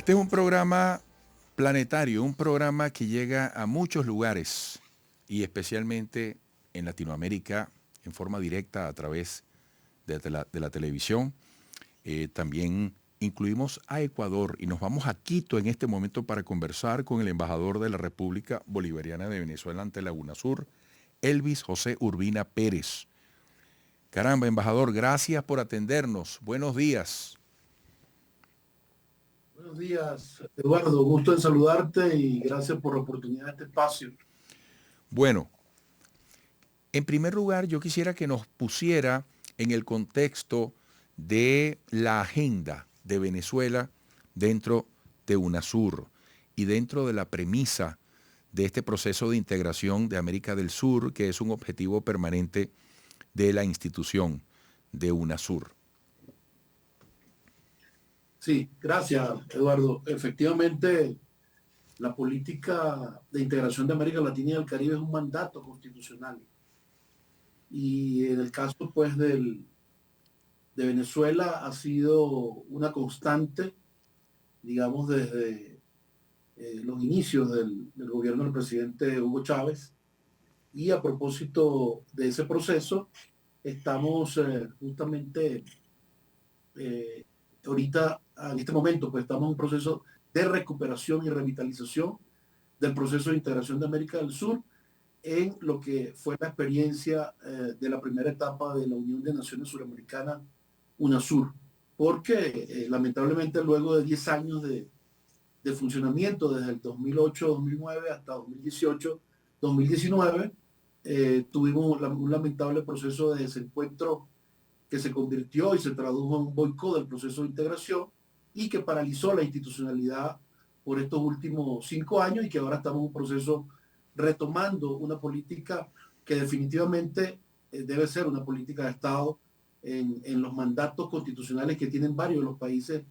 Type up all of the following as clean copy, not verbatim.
Este es un programa planetario, un programa que llega a muchos lugares y especialmente en Latinoamérica en forma directa a través de la televisión. También incluimos a Ecuador y nos vamos a Quito en este momento para conversar con el embajador de la República Bolivariana de Venezuela ante la UNASUR, Elvis José Urbina Pérez. Caramba, embajador, gracias por atendernos. Buenos días. Buenos días, Eduardo. Gusto en saludarte y gracias por la oportunidad de este espacio. Bueno, en primer lugar, yo quisiera que nos pusiera en el contexto de la agenda de Venezuela dentro de UNASUR y dentro de la premisa de este proceso de integración de América del Sur, que es un objetivo permanente de la institución de UNASUR. Sí, gracias, Eduardo. Efectivamente, la política de integración de América Latina y el Caribe es un mandato constitucional. Y en el caso, pues, de Venezuela ha sido una constante, digamos, desde los inicios del gobierno del presidente Hugo Chávez. Y a propósito de ese proceso, estamos justamente ahorita, en este momento, pues estamos en un proceso de recuperación y revitalización del proceso de integración de América del Sur en lo que fue la experiencia de la primera etapa de la Unión de Naciones Suramericanas, UNASUR, porque lamentablemente luego de 10 años de funcionamiento, desde el 2008-2009 hasta 2018-2019, tuvimos un lamentable proceso de desencuentro que se convirtió y se tradujo en un boicot del proceso de integración y que paralizó la institucionalidad por estos últimos 5 años y que ahora estamos en un proceso retomando una política que definitivamente debe ser una política de Estado en los mandatos constitucionales que tienen varios de los países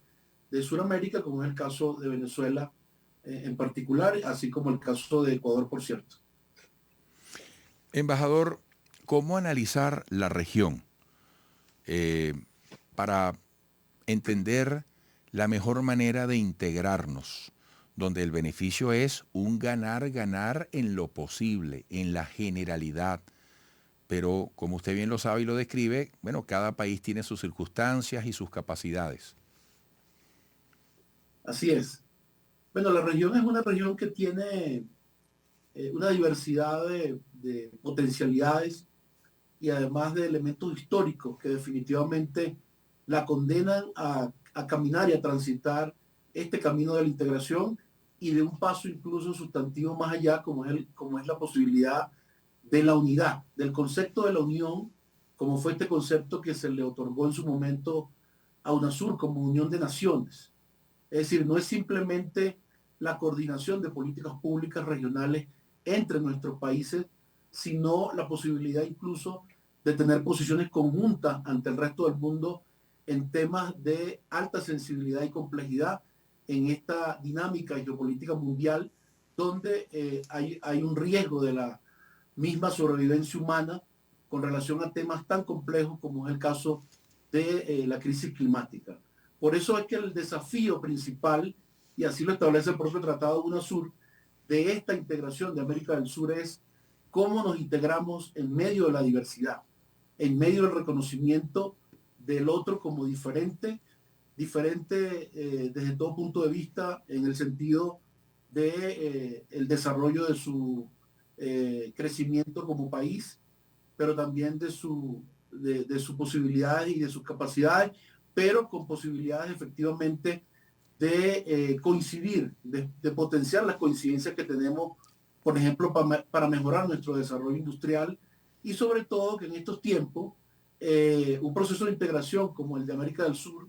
de Sudamérica, como es el caso de Venezuela en particular, así como el caso de Ecuador, por cierto. Embajador, ¿cómo analizar la región para entender la mejor manera de integrarnos, donde el beneficio es un ganar-ganar en lo posible, en la generalidad? Pero como usted bien lo sabe y lo describe, bueno, cada país tiene sus circunstancias y sus capacidades. Así es. Bueno, la región es una región que tiene una diversidad de potencialidades y además de elementos históricos que definitivamente la condenan a caminar y a transitar este camino de la integración y de un paso incluso sustantivo más allá, como es la posibilidad de la unidad, del concepto de la unión, como fue este concepto que se le otorgó en su momento a UNASUR como Unión de Naciones. Es decir, no es simplemente la coordinación de políticas públicas regionales entre nuestros países, sino la posibilidad incluso de tener posiciones conjuntas ante el resto del mundo en temas de alta sensibilidad y complejidad en esta dinámica geopolítica mundial, donde hay un riesgo de la misma sobrevivencia humana con relación a temas tan complejos como es el caso de la crisis climática. Por eso es que el desafío principal, y así lo establece el propio Tratado de UNASUR, de esta integración de América del Sur es cómo nos integramos en medio de la diversidad, en medio del reconocimiento del otro como diferente desde todo punto de vista en el sentido de el desarrollo de su crecimiento como país, pero también de sus posibilidades y de sus capacidades, pero con posibilidades efectivamente de coincidir, de potenciar las coincidencias que tenemos, por ejemplo, para mejorar nuestro desarrollo industrial y sobre todo que en estos tiempos un proceso de integración como el de América del Sur,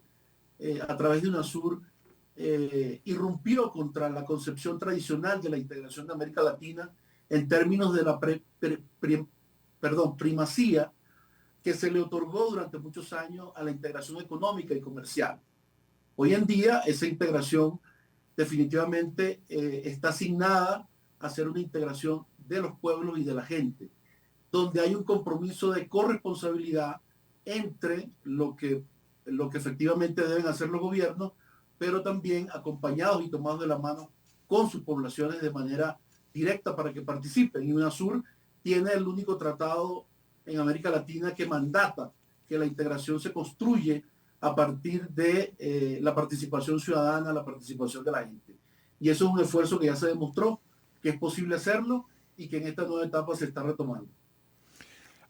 a través de UNASUR, irrumpió contra la concepción tradicional de la integración de América Latina en términos de la primacía que se le otorgó durante muchos años a la integración económica y comercial. Hoy en día esa integración definitivamente está asignada a ser una integración de los pueblos y de la gente, donde hay un compromiso de corresponsabilidad entre lo que efectivamente deben hacer los gobiernos pero también acompañados y tomados de la mano con sus poblaciones de manera directa para que participen. Y UNASUR tiene el único tratado en América Latina que mandata que la integración se construye a partir de la participación ciudadana, la participación de la gente. Y eso es un esfuerzo que ya se demostró que es posible hacerlo y que en esta nueva etapa se está retomando.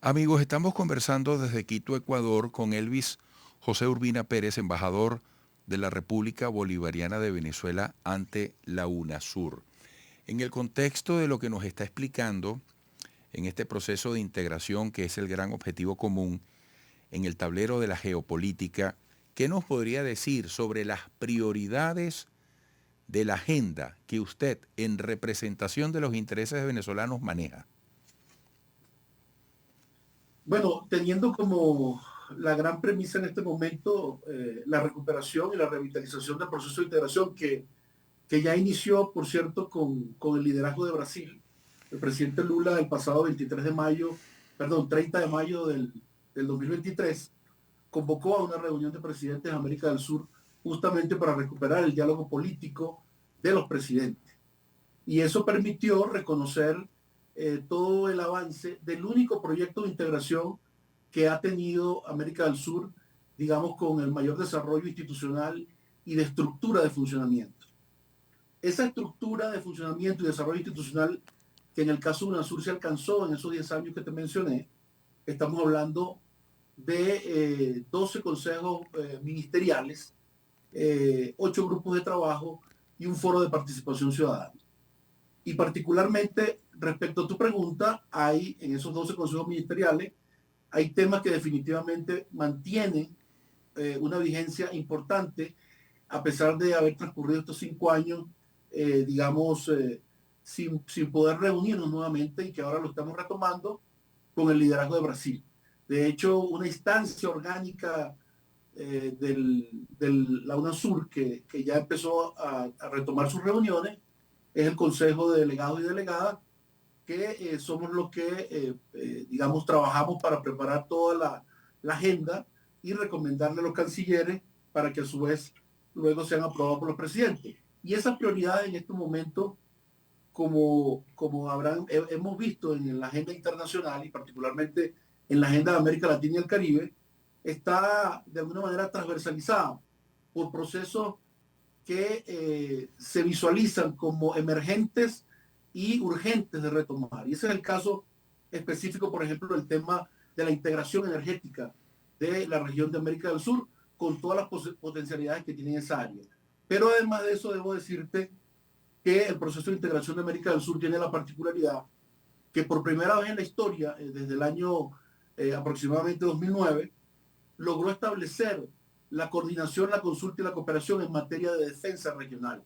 Amigos, estamos conversando desde Quito, Ecuador, con Elvis José Urbina Pérez, embajador de la República Bolivariana de Venezuela ante la UNASUR. En el contexto de lo que nos está explicando, en este proceso de integración que es el gran objetivo común, en el tablero de la geopolítica, ¿qué nos podría decir sobre las prioridades de la agenda que usted, en representación de los intereses venezolanos, maneja? Bueno, teniendo como la gran premisa en este momento la recuperación y la revitalización del proceso de integración que ya inició, por cierto, con el liderazgo de Brasil. El presidente Lula el pasado 30 de mayo del 2023 convocó a una reunión de presidentes de América del Sur justamente para recuperar el diálogo político de los presidentes. Y eso permitió reconocer todo el avance del único proyecto de integración que ha tenido América del Sur, digamos, con el mayor desarrollo institucional y de estructura de funcionamiento. Esa estructura de funcionamiento y desarrollo institucional que en el caso de UNASUR se alcanzó en esos 10 años que te mencioné, estamos hablando de 12 consejos ministeriales, 8 grupos de trabajo y un foro de participación ciudadana. Y particularmente respecto a tu pregunta, hay en esos 12 consejos ministeriales, hay temas que definitivamente mantienen una vigencia importante a pesar de haber transcurrido estos 5 años, digamos, sin poder reunirnos nuevamente y que ahora lo estamos retomando con el liderazgo de Brasil. De hecho, una instancia orgánica de la UNASUR que ya empezó a retomar sus reuniones es el Consejo de Delegados y Delegadas, que somos los que, digamos, trabajamos para preparar toda la agenda y recomendarle a los cancilleres para que a su vez luego sean aprobados por los presidentes. Y esas prioridades en este momento, como hemos visto en la agenda internacional y particularmente en la agenda de América Latina y el Caribe, está de alguna manera transversalizada por procesos que se visualizan como emergentes y urgentes de retomar. Y ese es el caso específico, por ejemplo, del tema de la integración energética de la región de América del Sur con todas las potencialidades que tiene esa área. Pero además de eso, debo decirte que el proceso de integración de América del Sur tiene la particularidad que por primera vez en la historia, desde el año aproximadamente 2009, logró establecer la coordinación, la consulta y la cooperación en materia de defensa regional,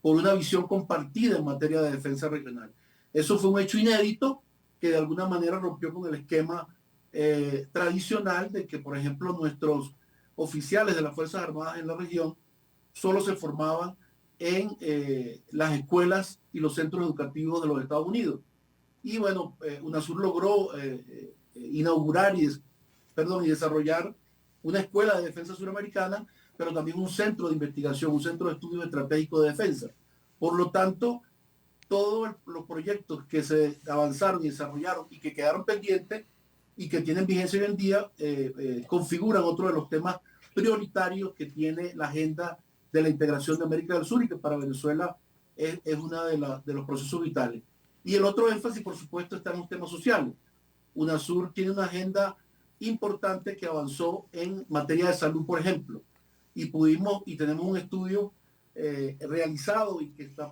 por una visión compartida en materia de defensa regional. Eso fue un hecho inédito que de alguna manera rompió con el esquema tradicional de que, por ejemplo, nuestros oficiales de las Fuerzas Armadas en la región solo se formaban en las escuelas y los centros educativos de los Estados Unidos. Y bueno, UNASUR logró inaugurar y desarrollar una escuela de defensa suramericana, pero también un centro de investigación, un centro de estudio estratégico de defensa. Por lo tanto, todos los proyectos que se avanzaron y desarrollaron y que quedaron pendientes y que tienen vigencia hoy en día, configuran otro de los temas prioritarios que tiene la agenda de la integración de América del Sur y que para Venezuela es uno de los procesos vitales. Y el otro énfasis, por supuesto, está en los temas sociales. UNASUR tiene una agenda importante que avanzó en materia de salud, por ejemplo, y tenemos un estudio realizado y que está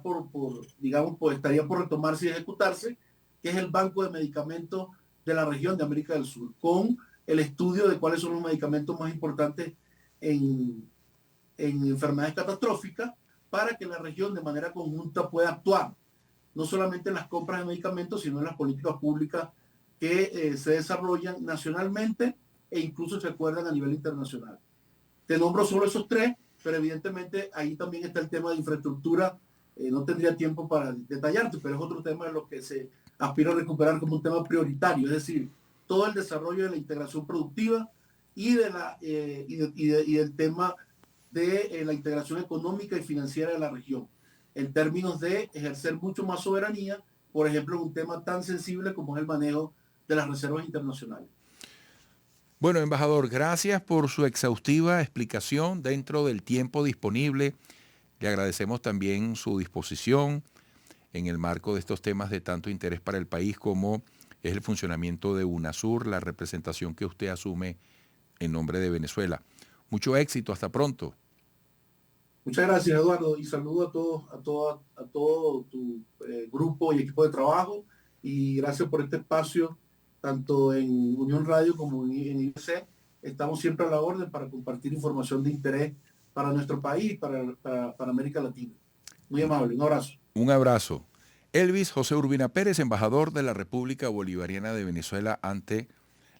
estaría por retomarse y ejecutarse, que es el Banco de Medicamentos de la región de América del Sur, con el estudio de cuáles son los medicamentos más importantes en enfermedades catastróficas para que la región de manera conjunta pueda actuar, no solamente en las compras de medicamentos, sino en las políticas públicas que se desarrollan nacionalmente e incluso se acuerdan a nivel internacional. Te nombro solo esos tres, pero evidentemente ahí también está el tema de infraestructura. No tendría tiempo para detallarte, pero es otro tema de lo que se aspira a recuperar como un tema prioritario, es decir, todo el desarrollo de la integración productiva y del tema de la integración económica y financiera de la región, en términos de ejercer mucho más soberanía, por ejemplo, en un tema tan sensible como es el manejo de las reservas internacionales. Bueno, embajador, gracias por su exhaustiva explicación dentro del tiempo disponible. Le agradecemos también su disposición en el marco de estos temas de tanto interés para el país como es el funcionamiento de UNASUR, la representación que usted asume en nombre de Venezuela. Mucho éxito, hasta pronto. Muchas gracias, Eduardo, y saludo a todo tu grupo y equipo de trabajo, y gracias por este espacio, tanto en Unión Radio como en IBC. Estamos siempre a la orden para compartir información de interés para nuestro país, para América Latina. Muy amable, un abrazo. Un abrazo. Elvis José Urbina Pérez, embajador de la República Bolivariana de Venezuela ante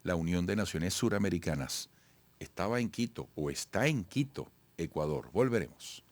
la Unión de Naciones Suramericanas. Estaba en Quito o está en Quito, Ecuador. Volveremos.